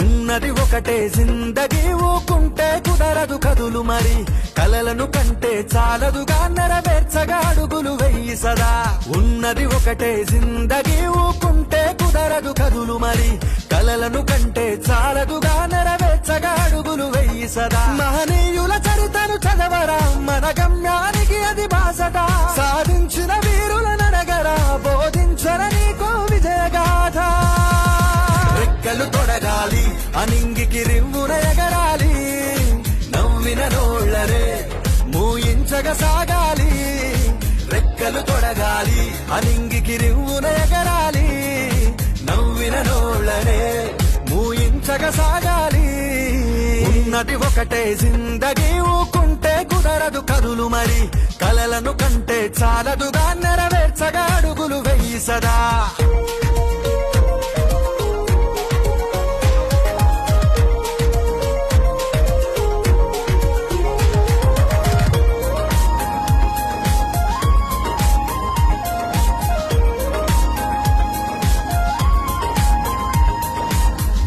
ఉన్నది ఒకటే జిందగీ, ఊకుంటే కుదరదు కదులు మరి. కలలను కంటే చాలదుగా నెరవేర్చగా అడుగులు వెయ్యి సదా. ఉన్నది ఒకటే జిందగీ, ఊకుంటే కుదరదు కదులు మరి. కలలను కంటే చాలదుగా నెరవేర్చగా అడుగులు వెయ్యి సదా. మహనీయుల చరితను చదవరా, మన గమ్యానికి అది బాసట. సాధించిన వీరుల నడగరా, బోధించర నీకో విజయగాథ. రెక్కలు తొడగాలి, అనింగికి రివ్వున ఎగరాలి. నవ్విన నోళ్ళరే మూయించగ సాగాలి. రెక్కలు తొడగాలి, అనింగికి రివ్వున ఎగరాలి. నవ్విన నోళ్ళరే మూయించగ సాగాలి. ఉన్నది ఒకటే జిందగీ, ఊకుంటే కుదరదు కదులు మరి. కలలను కంటే చాలదుగా నెరవేర్చగా అడుగులు వెయ్యి సదా.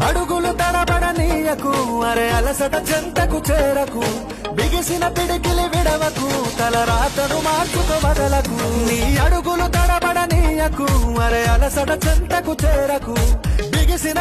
అడుగులు తడబడనీయకు, అరే అలసట చెంతకు చేరకు. బిగిసిన పిడికిలి విడవకు, తలరాతను మార్చుకు వదలకు. నీ అడుగులు తడబడనీయకు, అరే అలసట చెంతకు చేరకు. బిగిసిన